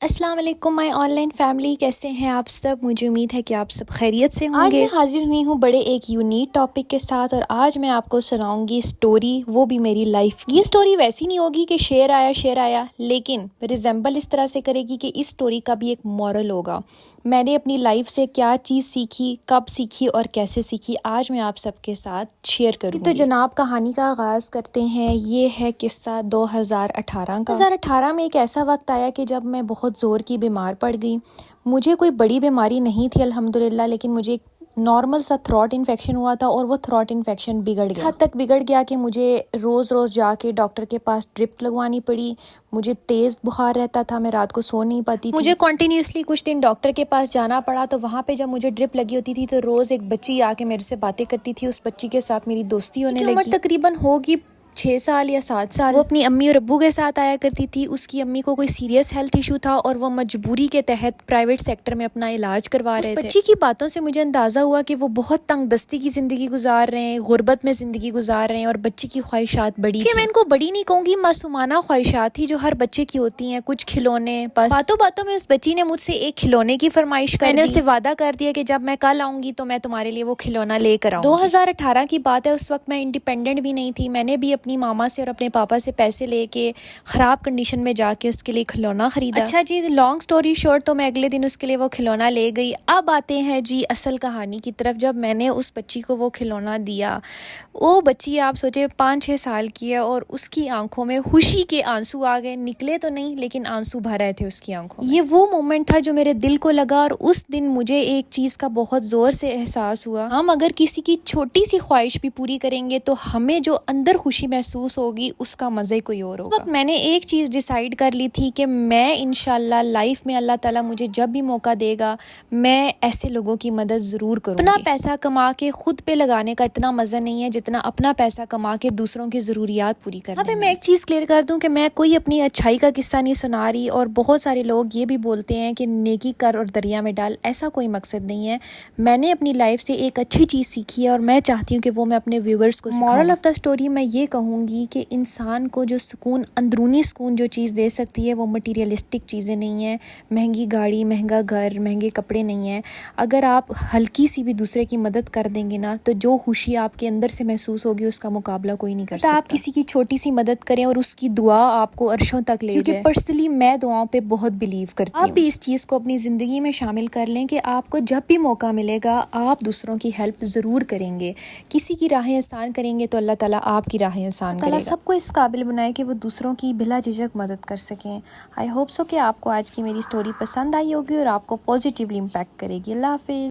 السلام علیکم مائی on line family, کیسے ہیں آپ سب؟ مجھے امید ہے کہ آپ سب خیریت سے ہوں گے۔ آج میں حاضر ہوئی ہوں بڑے ایک یونیک ٹاپک کے ساتھ، اور آج میں آپ کو سناؤں گی سٹوری، وہ بھی میری لائف کی۔ یہ سٹوری ویسی نہیں ہوگی کہ شعر آیا، لیکن ریزمبل اس طرح سے کرے گی کہ اس سٹوری کا بھی ایک مورل ہوگا۔ میں نے اپنی لائف سے کیا چیز سیکھی، کب سیکھی اور کیسے سیکھی، آج میں آپ سب کے ساتھ شیئر کروں گی۔ تو جناب کہانی کا آغاز کرتے ہیں۔ یہ ہے قصہ 2018 کا۔ 2018 میں ایک ایسا وقت آیا کہ جب میں بہت زور کی بیمار پڑ گئی۔ مجھے کوئی بڑی بیماری نہیں تھی الحمدللہ، لیکن مجھے ایک نارمل سا تھروٹ انفیکشن ہوا تھا، اور وہ تھروٹ انفیکشن بگڑ گیا، اس حد تک بگڑ گیا کہ مجھے روز جا کے ڈاکٹر کے پاس ڈرپ لگوانی پڑی۔ مجھے تیز بخار رہتا تھا، میں رات کو سو نہیں پاتی تھی۔ مجھے کنٹینیوسلی کچھ دن ڈاکٹر کے پاس جانا پڑا، تو وہاں پہ جب مجھے ڈرپ لگی ہوتی تھی تو روز ایک بچی آ کے میرے سے باتیں کرتی تھی، اس بچی کے ساتھ میری دوستی ہونے لگی۔ عمر تقریباً ہوگی 6 سال یا 7 سال۔ وہ اپنی امی اور ابو کے ساتھ آیا کرتی تھی۔ اس کی امی کو کوئی سیریس ہیلتھ ایشو تھا، اور وہ مجبوری کے تحت پرائیویٹ سیکٹر میں اپنا علاج کروا رہے تھے۔ اس بچی کی باتوں سے مجھے اندازہ ہوا کہ وہ بہت تنگ دستی کی زندگی گزار رہے ہیں، غربت میں زندگی گزار رہے ہیں، اور بچی کی خواہشات بڑی تھیں۔ میں ان کو بڑی نہیں کہوں گی، معصومانہ خواہشات تھی جو ہر بچے کی ہوتی ہیں، کچھ کھلونے۔ بس باتوں میں اس بچی نے مجھ سے ایک کھلونے کی فرمائش کر دی۔ میں نے اس سے وعدہ کر دیا کہ جب میں کل آؤں گی تو میں تمہارے لیے وہ کھلونا لے کر آؤں گی۔ 2018 کی بات ہے، اس وقت میں انڈیپینڈنٹ بھی نہیں تھی۔ میں نے بھی اپنی ماما سے اور اپنے پاپا سے پیسے لے کے خراب کنڈیشن میں جا کے اس کے لیے کھلونا خریدا۔ اچھا جی، لانگ سٹوری شارٹ، تو میں اگلے دن اس کے لیے وہ کھلونا لے گئی۔ اب آتے ہیں جی اصل کہانی کی طرف۔ جب میں نے اس بچی کو وہ کھلونا دیا، وہ بچی آپ سوچے 5-6 سال کی ہے، اور اس کی آنکھوں میں خوشی کے آنسو آ گئے، نکلے تو نہیں لیکن آنسو بھر رہے تھے اس کی آنکھوں میں۔ یہ وہ مومنٹ تھا جو میرے دل کو لگا، اور اس دن مجھے ایک چیز کا بہت زور سے احساس ہوا۔ ہم اگر کسی کی چھوٹی سی خواہش بھی پوری کریں گے تو ہمیں جو اندر خوشی محسوس ہوگی اس کا مزہ کوئی اور ہوگا۔ اس وقت میں نے ایک چیز ڈیسائیڈ کر لی تھی کہ میں انشاءاللہ لائف میں اللہ تعالیٰ مجھے جب بھی موقع دے گا، میں ایسے لوگوں کی مدد ضرور کروں گی۔ اپنا پیسہ کما کے خود پہ لگانے کا اتنا مزہ نہیں ہے جتنا اپنا پیسہ کما کے دوسروں کی ضروریات پوری کرنے میں۔ میں ایک چیز کلیئر کر دوں کہ میں کوئی اپنی اچھائی کا قصہ نہیں سنا رہی، اور بہت سارے لوگ یہ بھی بولتے ہیں کہ نیکی کر اور دریا میں ڈال، ایسا کوئی مقصد نہیں ہے۔ میں نے اپنی لائف سے ایک اچھی چیز سیکھی ہے، اور میں چاہتی ہوں کہ وہ میں اپنے ویورز کو سکھاؤں۔ مورل آف دا سٹوری میں یہ کہوں گی کہ انسان کو جو سکون، اندرونی سکون جو چیز دے سکتی ہے، وہ مٹیریلسٹک چیزیں نہیں ہیں، مہنگی گاڑی، مہنگا گھر، مہنگے کپڑے نہیں ہیں۔ اگر آپ ہلکی سی بھی دوسرے کی مدد کر دیں گے نا، تو جو خوشی آپ کے اندر سے محسوس ہوگی اس کا مقابلہ کوئی نہیں کر سکتا۔ آپ کسی کی چھوٹی سی مدد کریں اور اس کی دعا آپ کو عرشوں تک لے جائے۔ کیونکہ پرسنلی میں دعاؤں پہ بہت بلیو کرتی ہوں۔ آپ بھی اس چیز کو اپنی زندگی میں شامل کر لیں کہ آپ کو جب بھی موقع ملے گا آپ دوسروں کی ہیلپ ضرور کریں گے۔ کسی کی راہیں آسان کریں گے تو اللہ تعالیٰ آپ کی راہیں آسان کرے گا۔ اللہ سب کو اس قابل بنائے کہ وہ دوسروں کی بلا جھجک مدد کر سکیں۔ آئی ہوپ سو کہ آپ کو آج کی میری سٹوری پسند آئی ہوگی اور آپ کو پازیٹیولی امپیکٹ کرے گی۔ اللہ حافظ۔